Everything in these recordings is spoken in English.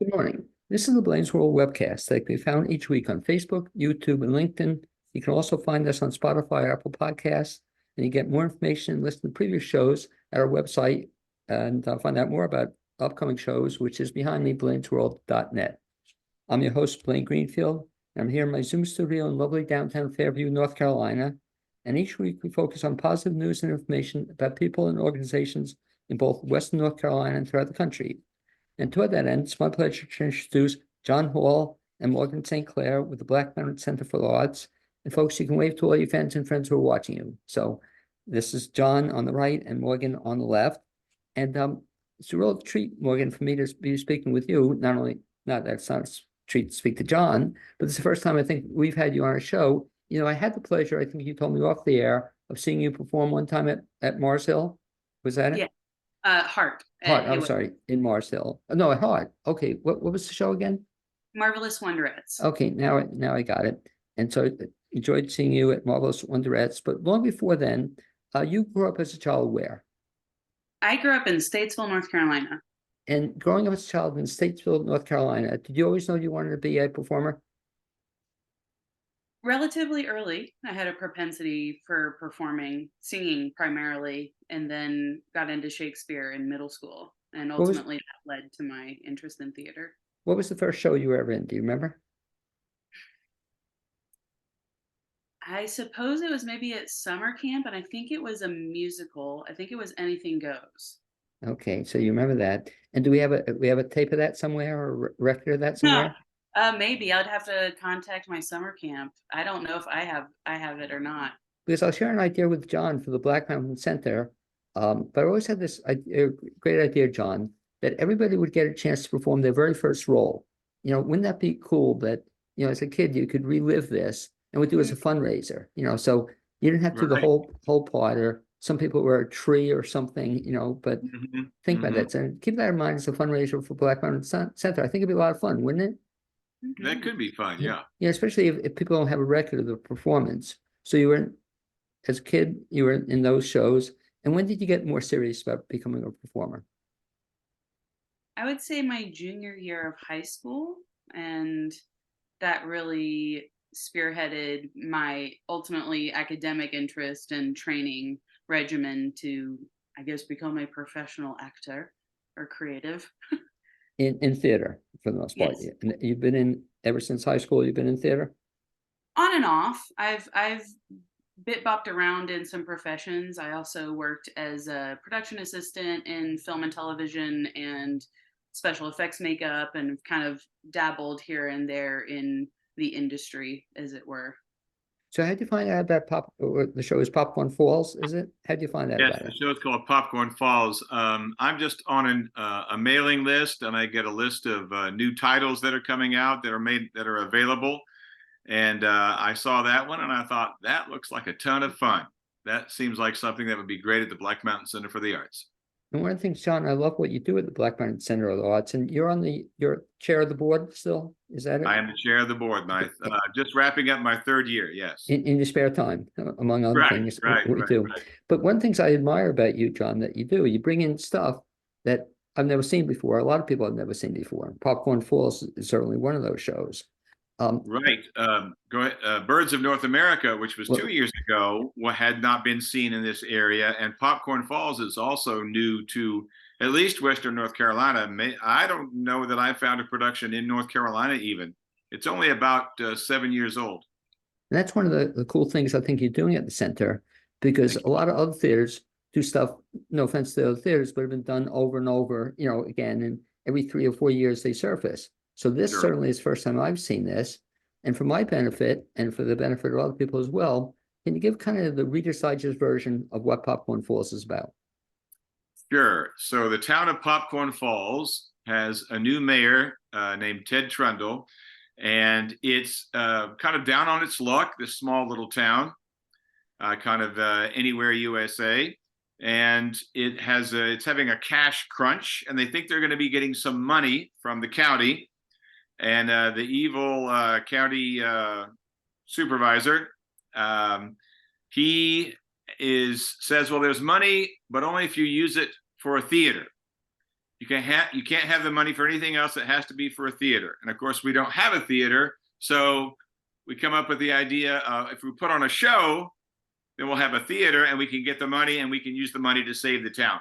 Good morning. This is the Blaine's World webcast that can be found each week on Facebook, YouTube, and LinkedIn. You can also find us on Spotify, Apple Podcasts, and you get more information and listen to previous shows at our website and find out more about upcoming shows, which is behind me, blainesworld.net. I'm your host, Blaine Greenfield, and I'm here in my Zoom studio in lovely downtown Fairview, North Carolina. And each week we focus on positive news and information about people and organizations in both Western North Carolina and throughout the country. And toward that end, it's my pleasure to introduce John Hall and Morgan St. Clair with the Black Mountain Center for the Arts. And folks, you can wave to all your fans and friends who are watching you. So this is John on the right and Morgan on the left. And it's a real treat, Morgan, for me to be speaking with you. Not that it's not a treat to speak to John, but it's the first time I think we've had you on our show. You know, I had the pleasure, I think you told me off the air, of seeing you perform one time at Mars Hill. Was that it? Yeah. Heart. Hart, I'm sorry, in Mars Hill. No, at Hart. Okay, what was the show again? Marvelous Wonderettes. Okay, now I got it. And so enjoyed seeing you at Marvelous Wonderettes. But long before then, you grew up as a child where? I grew up in Statesville, North Carolina. And growing up as a child in Statesville, North Carolina, did you always know you wanted to be a performer? Relatively early, I had a propensity for performing, singing primarily, and then got into Shakespeare in middle school. And ultimately that led to my interest in theater. What was the first show you were ever in? Do you remember? I suppose it was maybe at summer camp, and I think it was a musical. I think it was Anything Goes. Okay, so you remember that. And do we have a tape of that somewhere or a record of that somewhere? Maybe I'd have to contact my summer camp. I don't know if I have it or not. Because I'll share an idea with John for the Black Mountain Center. But I always had this great idea, John, that everybody would get a chance to perform their very first role. You know, wouldn't that be cool that, you know, as a kid, you could relive this and would do as a fundraiser, you know, so you didn't have to do the whole part, or some people were a tree or something, you know, but think about that. So keep that in mind as a fundraiser for Black Mountain Center. I think it'd be a lot of fun, wouldn't it? That could be fun, yeah. Yeah, especially if people don't have a record of the performance. So you were, as a kid, you were in those shows. And when did you get more serious about becoming a performer? I would say my junior year of high school, and that really spearheaded my ultimately academic interest and training regimen to, I guess, become a professional actor or creative. In theater, for the most part. Yes. And you've been in, ever since high school, you've been in theater? On and off. I've bit bopped around in some professions. I also worked as a production assistant in film and television and special effects makeup, and kind of dabbled here and there in the industry, as it were. So how'd you find out about the show is Popcorn Falls, is it? How'd you find out Yes, about the it? show is called Popcorn Falls. I'm just on a mailing list, and I get a list of new titles that are coming out that are available. And I saw that one, and I thought that looks like a ton of fun. That seems like something that would be great at the Black Mountain Center for the Arts. And one of the things, John, I love what you do at the Black Mountain Center of the Arts, and you're chair of the board still, is that it? I am the chair of the board, and just wrapping up my third year, yes. In your spare time, among other things, we do. But one of the things I admire about you, John, that you do, you bring in stuff that I've never seen before. A lot of people have never seen before. Popcorn Falls is certainly one of those shows. Right. Go ahead. Birds of North America, which was 2 years ago, had not been seen in this area, and Popcorn Falls is also new to at least Western North Carolina. I don't know that I found a production in North Carolina even. It's only about 7 years old. And that's one of the cool things I think you're doing at the center, because a lot of other theaters do stuff, no offense to the other theaters, but have been done over and over, you know, again, and every 3 or 4 years they surface. So this certainly is the first time I've seen this. And for my benefit, and for the benefit of other people as well, can you give kind of the Reader's Digest version of what Popcorn Falls is about? Sure. So the town of Popcorn Falls has a new mayor named Ted Trundle, and it's kind of down on its luck, this small little town, anywhere USA. And it's having a cash crunch, and they think they're going to be getting some money from the county. And the evil county supervisor, he says, well, there's money, but only if you use it for a theater. you can't have the money for anything else. It has to be for a theater. And of course, we don't have a theater, so we come up with the idea if we put on a show, then we'll have a theater, and we can get the money, and we can use the money to save the town.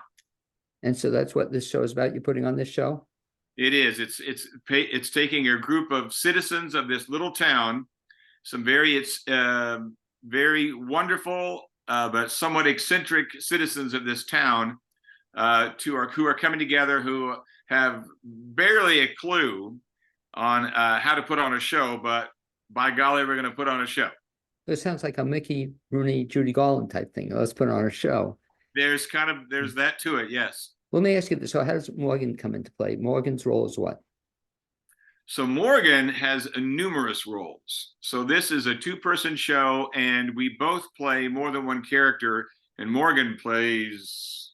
And so that's what this show is about. You're putting on this show? It is. It's taking a group of citizens of this little town, some very wonderful but somewhat eccentric citizens of this town, who are coming together, who have barely a clue on how to put on a show, but by golly, we're going to put on a show. It sounds like a Mickey, Rooney, Judy Garland type thing. Let's put on a show. There's that to it, yes. Let me ask you this. So how does Morgan come into play? Morgan's role is what? So Morgan has numerous roles. So this is a two-person show, and we both play more than one character, and Morgan plays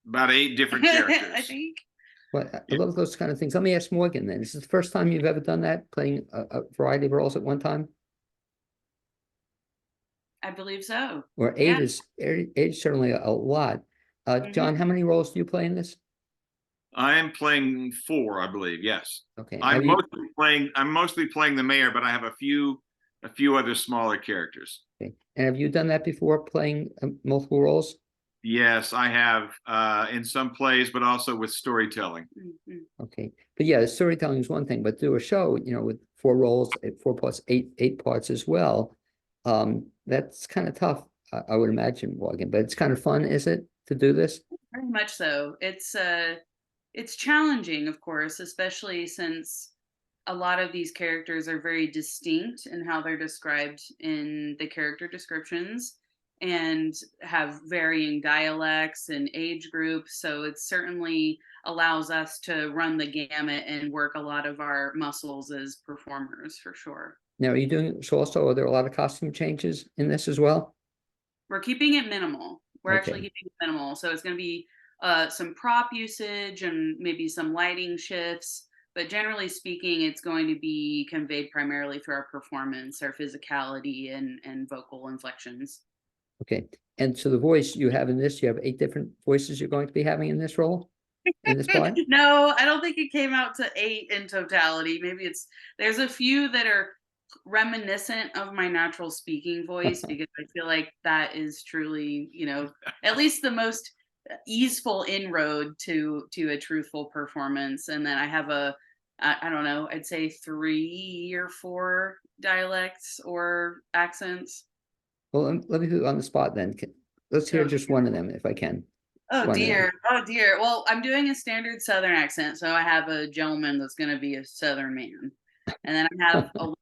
about 8 different characters. I think. Well, I love those kind of things. Let me ask Morgan then. Is this the first time you've ever done that, playing a variety of roles at one time? I believe so. Or eight is certainly a lot. John, how many roles do you play in this? I am playing 4, I believe. Yes. Okay. I'm mostly playing the mayor, but I have a few other smaller characters. Okay. And have you done that before, playing multiple roles? Yes, I have in some plays, but also with storytelling. Okay. But yeah, the storytelling is one thing, but do a show, with 4 roles, 4 plus 8 parts as well. That's kind of tough, I would imagine, Morgan, but it's kind of fun, is it, to do this? Very much so. It's challenging, of course, especially since a lot of these characters are very distinct in how they're described in the character descriptions and have varying dialects and age groups. So it certainly allows us to run the gamut and work a lot of our muscles as performers, for sure. Now, are you doing so also? Are there a lot of costume changes in this as well? We're keeping it minimal. We're Okay. actually keeping it minimal. So it's going to be some prop usage and maybe some lighting shifts. But generally speaking, it's going to be conveyed primarily through our performance, our physicality, and vocal inflections. Okay. And so the voice you have in this, you have 8 different voices you're going to be having in this role, in this part? No, I don't think it came out to 8 in totality. Maybe there's a few that are reminiscent of my natural speaking voice, because I feel like that is truly, at least the most easeful inroad to a truthful performance. And then I have I don't know, I'd say 3 or 4 dialects or accents. Well, let me put it on the spot then. Let's hear just one of them, if I can. Oh dear. Well, I'm doing a standard Southern accent, so I have a gentleman that's going to be a Southern man. And then I have a woman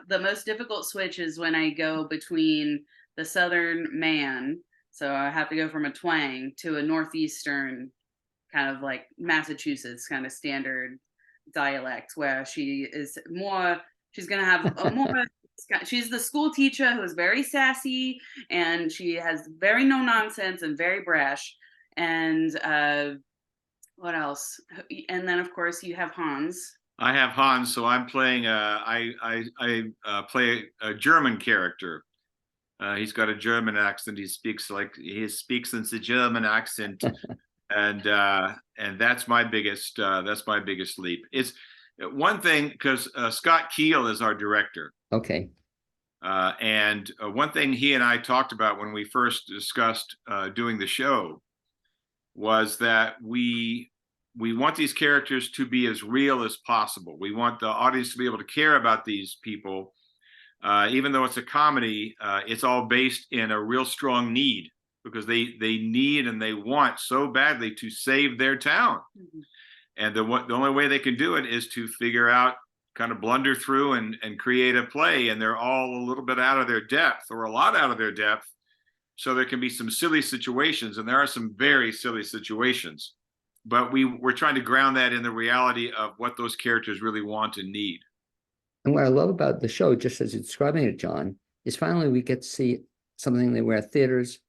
the most difficult switch is when I go between the Southern man. So I have to go from a twang to a Northeastern kind of like Massachusetts kind of standard dialect, where she's going to have a more, she's the school teacher who is very sassy, and she has very no nonsense and very brash. And what else? And then of course you have Hans. I have Hans, so I'm playing. I play a German character. He's got a German accent. He speaks in the German accent, and that's my biggest leap. It's one thing because Scott Keel is our director. Okay. And one thing he and I talked about when we first discussed doing the show was that we want these characters to be as real as possible. We want the audience to be able to care about these people. Even though it's a comedy, it's all based in a real strong need, because they need and they want so badly to save their town. Mm-hmm. And the only way they can do it is to figure out, kind of blunder through and create a play. And they're all a little bit out of their depth, or a lot out of their depth. So there can be some silly situations, and there are some very silly situations. But we're trying to ground that in the reality of what those characters really want and need. And what I love about the show, just as you're describing it, John, is finally we get to see something where theaters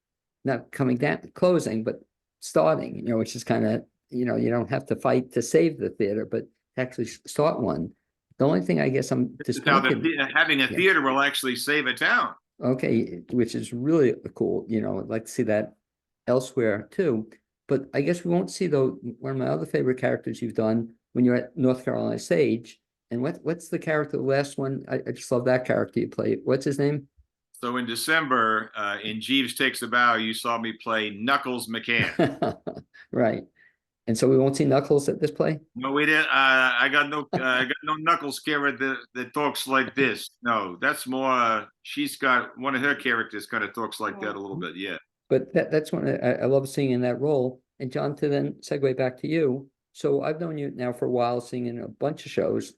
not coming down, closing, but starting, which is kind of, you don't have to fight to save the theater, but actually start one. The only thing I guess I'm disappointed. Having a theater will actually save a town. Okay, which is really cool. I'd like to see that elsewhere too. But I guess we won't see though one of my other favorite characters you've done when you're at North Carolina Stage. And what's the character, the last one? I just love that character you played. What's his name? So in December, in Jeeves Takes a Bow, you saw me play Knuckles McCann. Right. And so we won't see Knuckles at this play? No, we didn't. I got no Knuckles character that talks like this. No, that's more. She's got one of her characters kind of talks like that a little bit. Yeah. But that's one I love seeing in that role. And John, to then segue back to you. So I've known you now for a while, seeing in a bunch of shows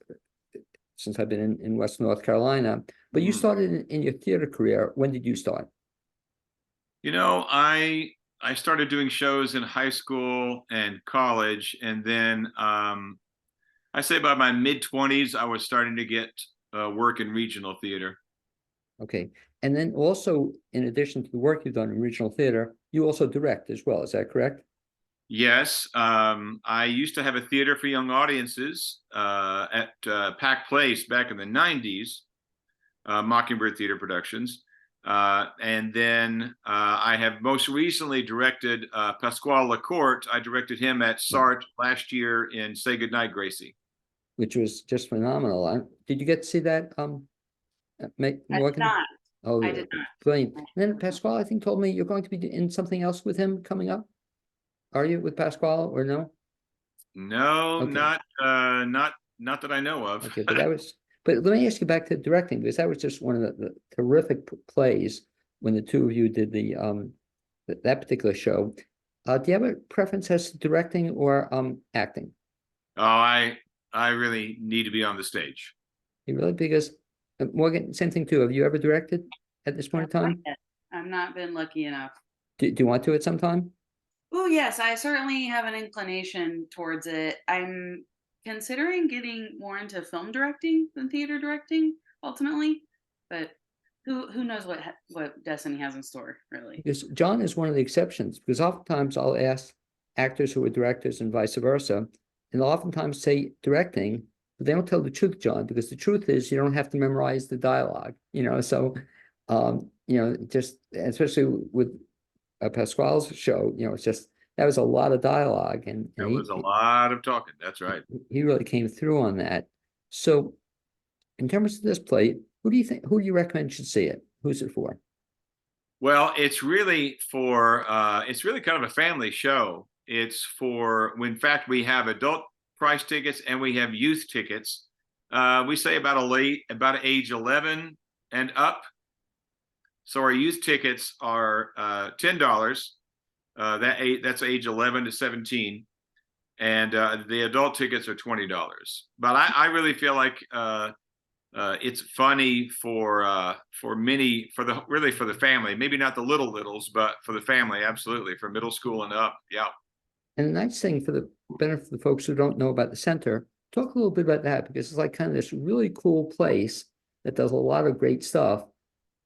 since I've been in Western North Carolina. But you started in your theater career. When did you start? You know, I started doing shows in high school and college, and then I say by my mid-20s, I was starting to get work in regional theater. Okay. And then also, in addition to the work you've done in regional theater, you also direct as well. Is that correct? Yes, I used to have a theater for young audiences at Pack Place back in the 90s, Mockingbird Theater Productions. And then I have most recently directed Pasquale Lacourt. I directed him at SART last year in Say Goodnight, Gracie. Which was just phenomenal. Did you get to see that, I did not. Oh, I yeah, did not. brilliant. And then Pasquale, I think, told me you're going to be in something else with him coming up. Are you with Pasquale or no? No, Okay. not that I know of. Okay, but but let me ask you back to directing, because that was just one of the terrific plays when the two of you did that particular show. Do you have a preference as to directing or acting? Oh, I really need to be on the stage. You really? Because Morgan, same thing too. Have you ever directed at this point in time? I've not been lucky enough. Do you want to at some time? Oh, yes, I certainly have an inclination towards it. I'm considering getting more into film directing than theater directing ultimately, but who knows what destiny has in store, really. Because John is one of the exceptions, because oftentimes I'll ask actors who are directors and vice versa, and they'll oftentimes say directing, but they don't tell the truth, John, because the truth is you don't have to memorize the dialogue, so just especially with Pasquale's show, it's just that was a lot of dialogue, and That was a lot of talking. That's right. He really came through on that. So, in terms of this play, who do you recommend should see it? Who's it for? Well, it's really kind of a family show. It's for, in fact, we have adult price tickets and we have youth tickets. We say about age 11 and up. So our youth tickets are $10. That's age 11 to 17, and the adult tickets are $20. But I really feel like it's funny for the family. Maybe not the littles, but for the family, absolutely, for middle school and up. Yeah. And the nice thing for the benefit of the folks who don't know about the center, talk a little bit about that, because it's like kind of this really cool place that does a lot of great stuff.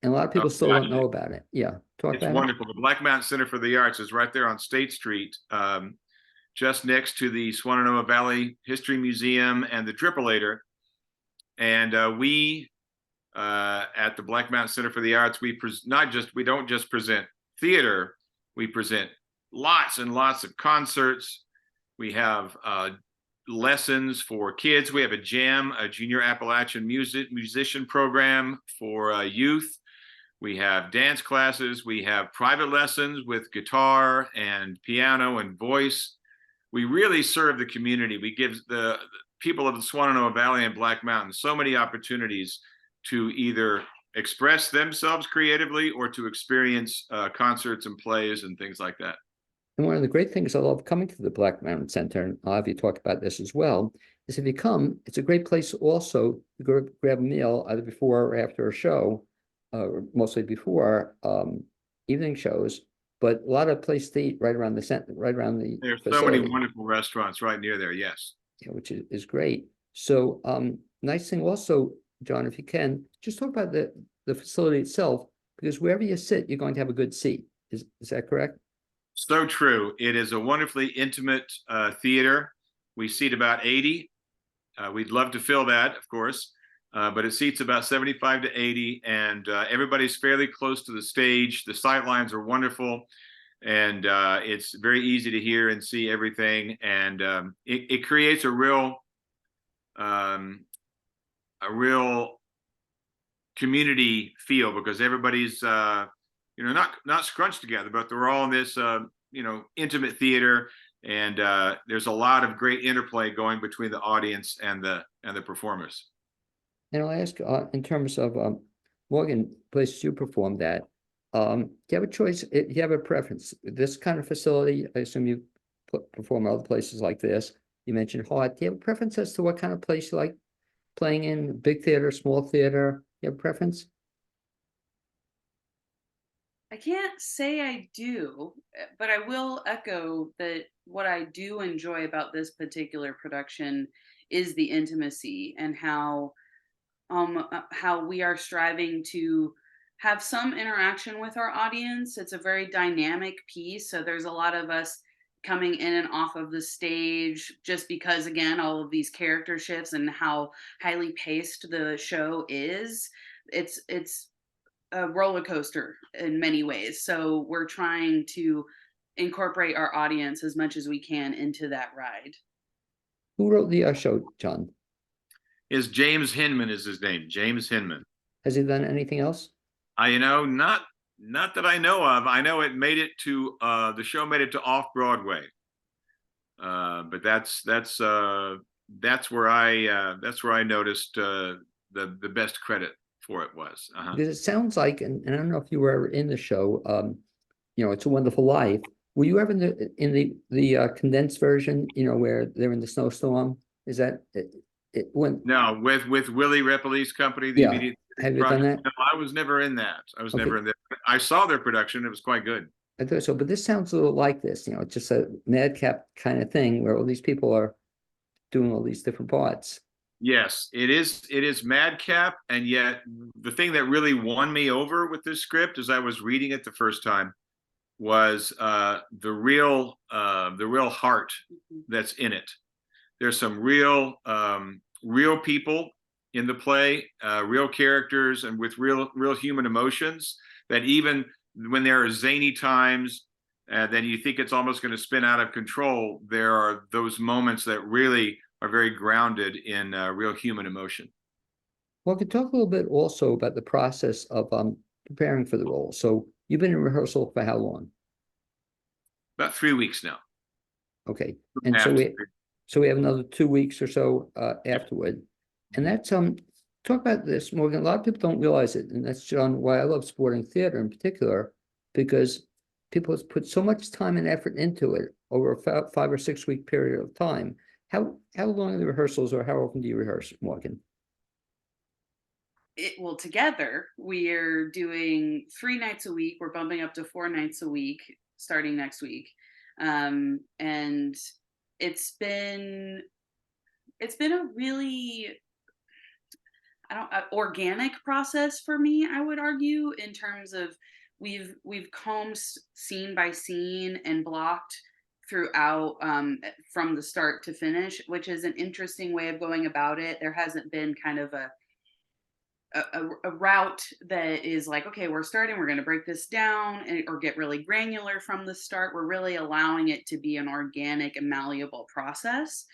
And a lot of people still don't know about it. Yeah. It's wonderful. The Black Mountain Center for the Arts is right there on State Street, just next to the Swananoa Valley History Museum and the Drippolator. And we, at the Black Mountain Center for the Arts, we don't just present theater, we present lots and lots of concerts. We have lessons for kids. We have a jam, a junior Appalachian musician program for youth. We have dance classes. We have private lessons with guitar and piano and voice. We really serve the community. We give the people of the Swananoa Valley and Black Mountain so many opportunities to either express themselves creatively or to experience concerts and plays and things like that. And one of the great things I love coming to the Black Mountain Center, and I'll have you talk about this as well, is if you come, it's a great place also to go grab a meal either before or after a show, mostly before evening shows, but a lot of places to eat right around the center, right around the There's facility. So many wonderful restaurants right near there, yes. Yeah, which is great. So nice thing also, John, if you can, just talk about the facility itself, because wherever you sit, you're going to have a good seat. Is that correct? So true. It is a wonderfully intimate theater. We seat about 80. We'd love to fill that, of course, but it seats about 75 to 80, and everybody's fairly close to the stage. The sight lines are wonderful. and it's very easy to hear and see everything, and it creates um, a real community feel, because everybody's not scrunched together, but they're all in this intimate theater, and there's a lot of great interplay going between the audience and the performers. And I'll ask, in terms of Morgan, places you performed at, do you have a choice? Do you have a preference? This kind of facility, I assume you perform at other places like this. You mentioned Hart. Do you have a preference as to what kind of place you like playing in? Big theater, small theater? You have a preference? I can't say I do, but I will echo that what I do enjoy about this particular production is the intimacy, and how we are striving to have some interaction with our audience. It's a very dynamic piece, so there's a lot of us coming in and off of the stage, just because, again, all of these character shifts and how highly paced the show is. It's a roller coaster in many ways, so we're trying to incorporate our audience as much as we can into that ride. Who wrote the show, John? Is James Hinman is his name, James Hinman. Has he done anything else? Not that I know of. I know it made it to the show made it to off Broadway, but that's where I noticed the best credit for it was. Because it sounds like, and I don't know if you were ever in the show, It's a Wonderful Life. Were you ever in the condensed version, where they're in the snowstorm? Is that it went? No, with Willie Repolle's company, the Yeah. immediate Have you done that? No, I was never in that. I was Okay. never in that. I saw their production. It was quite good. I thought so, but this sounds a little like this, it's just a madcap kind of thing where all these people are doing all these different parts. Yes, it is madcap, and yet the thing that really won me over with this script as I was reading it the first time was the real heart that's in it. There's some real people in the play, real characters, and with real human emotions, that even when there are zany times, then you think it's almost going to spin out of control, there are those moments that really are very grounded in real human emotion. Well, I could talk a little bit also about the process of preparing for the role. So you've been in rehearsal for how long? About 3 weeks now. Okay, and so we have another 2 weeks or so afterward, and that's talk about this, Morgan. A lot of people don't realize it, and that's, John, why I love supporting theater in particular, because people have put so much time and effort into it over a 5 or 6 week period of time. How long are the rehearsals, or how often do you rehearse, Morgan? Well, together we're doing 3 nights a week. We're bumping up to 4 nights a week starting next week, and it's been a really organic process for me, I would argue, in terms of we've combed scene by scene and blocked throughout, from the start to finish, which is an interesting way of going about it. There hasn't been kind of a route that is like, okay, we're going to break this down, or get really granular from the start. We're really allowing it to be an organic and malleable process,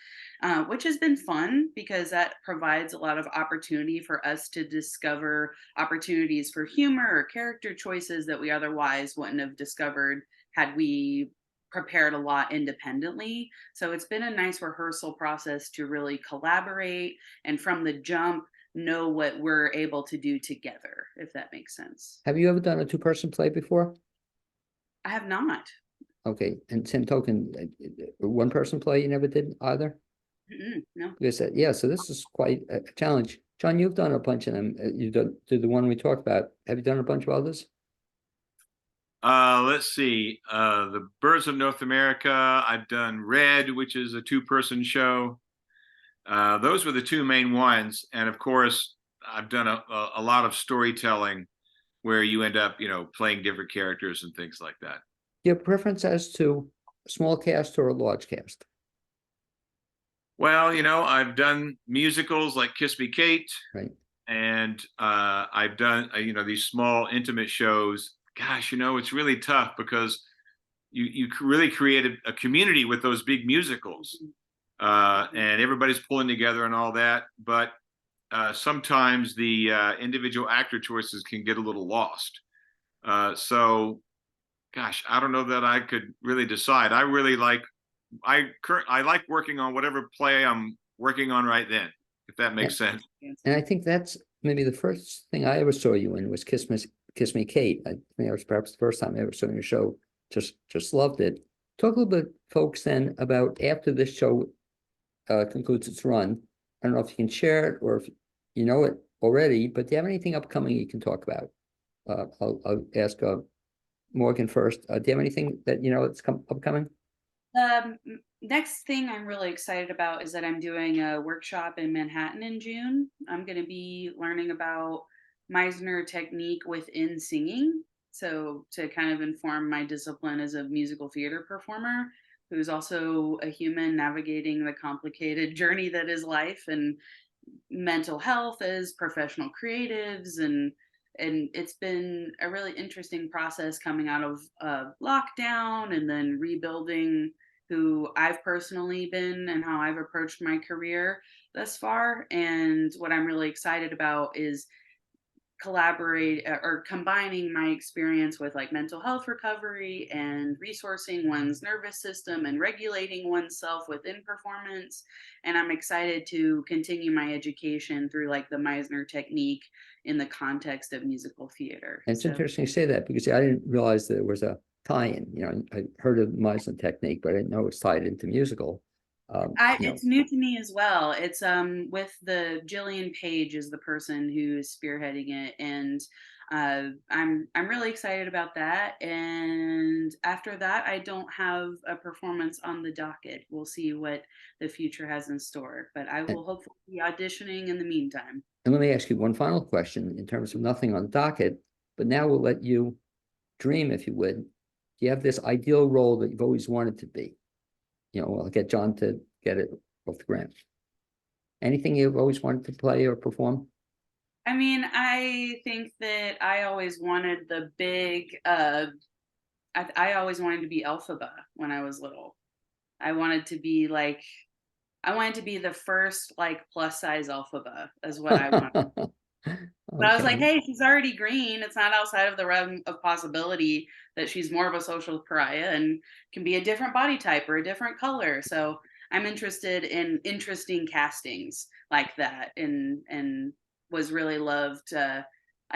which has been fun, because that provides a lot of opportunity for us to discover opportunities for humor or character choices that we otherwise wouldn't have discovered had we prepared a lot independently. So it's been a nice rehearsal process to really collaborate, and from the jump know what we're able to do together, if that makes sense. Have you ever done a 2-person play before? I have not. Okay, and same token, 1-person play you never did either? No. Because so this is quite a challenge. John, you've done a bunch of them. You did the one we talked about. Have you done a bunch of others? Let's see. The Birds of North America. I've done Red, which is a 2-person show. Those were the 2 main ones, and of course, I've done a lot of storytelling where you end up, playing different characters and things like that. Do you have preference as to a small cast or a large cast? Well, I've done musicals like Kiss Me Kate, Right. And I've done, these small intimate shows. Gosh, it's really tough because you really created a community with those big musicals, and everybody's pulling together and all that. But sometimes the individual actor choices can get a little lost. So, gosh, I don't know that I could really decide. I really like I like working on whatever play I'm working on right then, if that makes sense. And I think that's maybe the first thing I ever saw you in was Kiss Me Kate. I think that was perhaps the first time I ever saw your show. Just loved it. Talk a little bit, folks, then about after this show concludes its run. I don't know if you can share it or if you know it already, but do you have anything upcoming you can talk about? I'll ask Morgan first. Do you have anything that you know that's upcoming? Next thing I'm really excited about is that I'm doing a workshop in Manhattan in June. I'm going to be learning about Meisner technique within singing. So to kind of inform my discipline as a musical theater performer, who's also a human navigating the complicated journey that is life and mental health as professional creatives, and it's been a really interesting process coming out of lockdown and then rebuilding who I've personally been and how I've approached my career thus far. And what I'm really excited about is collaborate or combining my experience with like mental health recovery and resourcing one's nervous system and regulating oneself within performance. And I'm excited to continue my education through like the Meisner technique in the context of musical theater. And it's interesting you say that because I didn't realize there was a tie-in. You know, I heard of Meisner technique, but I didn't know it's tied into musical. It's new to me as well. It's with the Jillian Page is the person who's spearheading it, and I'm really excited about that. And after that, I don't have a performance on the docket. We'll see what the future has in store, but I will hopefully be auditioning in the meantime. And let me ask you one final question in terms of nothing on the docket, but now we'll let you dream, if you would. Do you have this ideal role that you've always wanted to be? You know, I'll get John to get it off the ground. Anything you've always wanted to play or perform? I mean, I think that I always wanted the big, I always wanted to be Elphaba when I was little. I wanted to be like, I wanted to be the first like plus size Elphaba is what I wanted. But I was like, hey, she's already green. It's not outside of the realm of possibility that she's more of a social pariah and can be a different body type or a different color. So I'm interested in interesting castings like that, and was really loved. I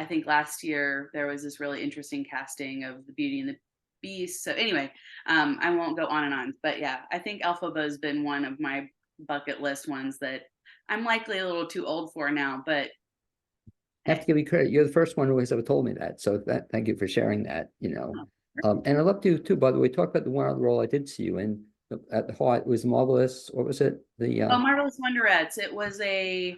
think last year there was this really interesting casting of the Beauty and the Beast. So anyway, I won't go on and on, but yeah, I think Elphaba has been one of my bucket list ones that I'm likely a little too old for now, but I have to give you credit. You're the first one who has ever told me that. So thank you for sharing that, you know. And I love to too, by the way, talk about the one other role I did see you in at the Heart. It was Marvelous. What was it? Marvelous Wonderettes. It was a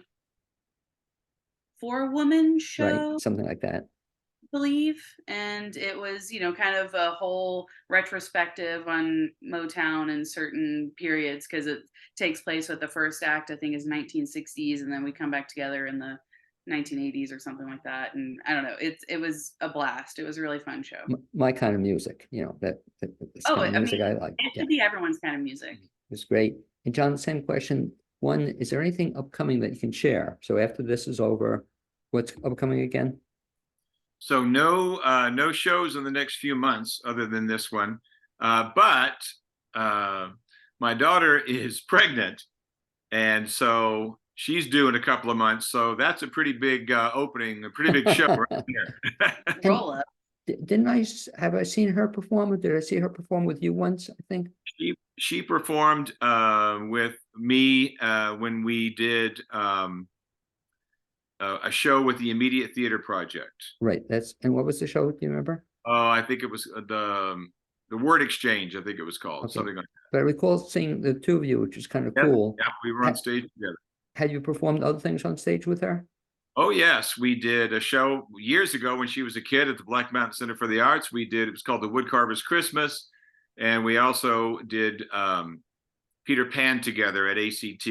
4-woman show. Right, something like that. I believe. And it was, you know, kind of a whole retrospective on Motown in certain periods because it takes place with the first act, I think, is 1960s, and then we come back together in the 1980s or something like that. And I don't know, it was a blast. It was a really fun show. My kind of music, you know, that's kind of music I like. It should be everyone's kind of music. It's great. And John, the same question. One, is there anything upcoming that you can share? So after this is over, what's upcoming again? So no shows in the next few months other than this one. But my daughter is pregnant, and so she's due in a couple of months. So that's a pretty big opening, a pretty big show right there. Roll up. Have I seen her perform? Or did I see her perform with you once? I think she performed with me when we did a show with the Immediate Theater Project. Right. And what was the show? Do you remember? Oh, I think it was the Word Exchange. I think it was called something like that. But I recall seeing the two of you, which is kind of cool. Yeah, we were on stage together. Had you performed other things on stage with her? Oh yes, we did a show years ago when she was a kid at the Black Mountain Center for the Arts. It was called The Woodcarver's Christmas, and we also did Peter Pan together at ACT.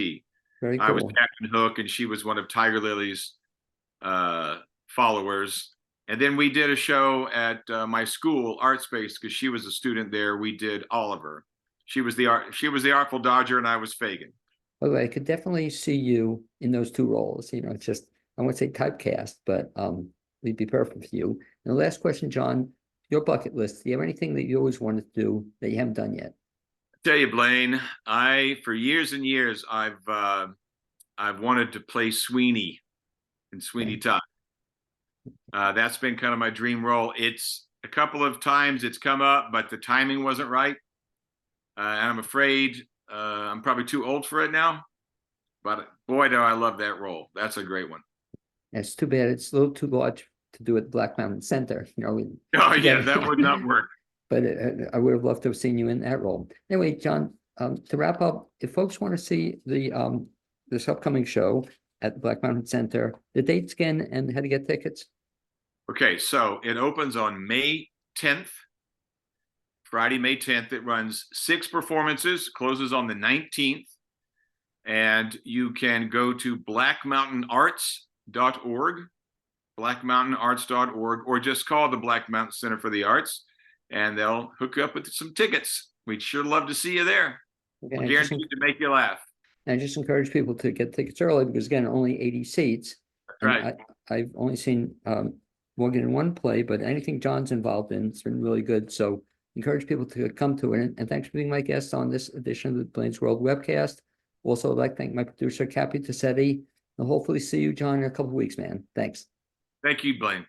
Very cool. I was Captain Hook, and she was one of Tiger Lily's followers. And then we did a show at my school, Art Space, because she was a student there. We did Oliver. She was the Artful Dodger, and I was Fagin. By the way, I could definitely see you in those two roles. You know, it's just, I won't say typecast, but it'd be perfect for you. And the last question, John, your bucket list. Do you have anything that you always wanted to do that you haven't done yet? I tell you, Blaine, for years and years, I've wanted to play Sweeney in Sweeney Todd. That's been kind of my dream role. It's a couple of times it's come up, but the timing wasn't right. And I'm afraid I'm probably too old for it now. But boy, do I love that role. That's a great one. It's too bad it's a little too large to do at Black Mountain Center. You know. Oh yeah, that would not work. But I would have loved to have seen you in that role. Anyway, John, to wrap up, if folks want to see the this upcoming show at the Black Mountain Center, the dates again and how to get tickets. Okay, so it opens on May 10th, Friday, May 10th. It runs 6 performances, closes on the 19th. And you can go to blackmountainarts.org, blackmountainarts.org, or just call the Black Mountain Center for the Arts, and they'll hook you up with some tickets. We'd sure love to see you there. Okay, We're guaranteed to make you laugh. I just encourage people to get tickets early because again, only 80 seats. That's right. I've only seen Morgan in one play, but anything John's involved in, it's been really good. So encourage people to come to it. And thanks for being my guest on this edition of the Blaine's World webcast. Also, I'd like to thank my producer, Cappy Tassetti. I'll hopefully see you, John, in a couple of weeks, man. Thanks. Thank you, Blaine.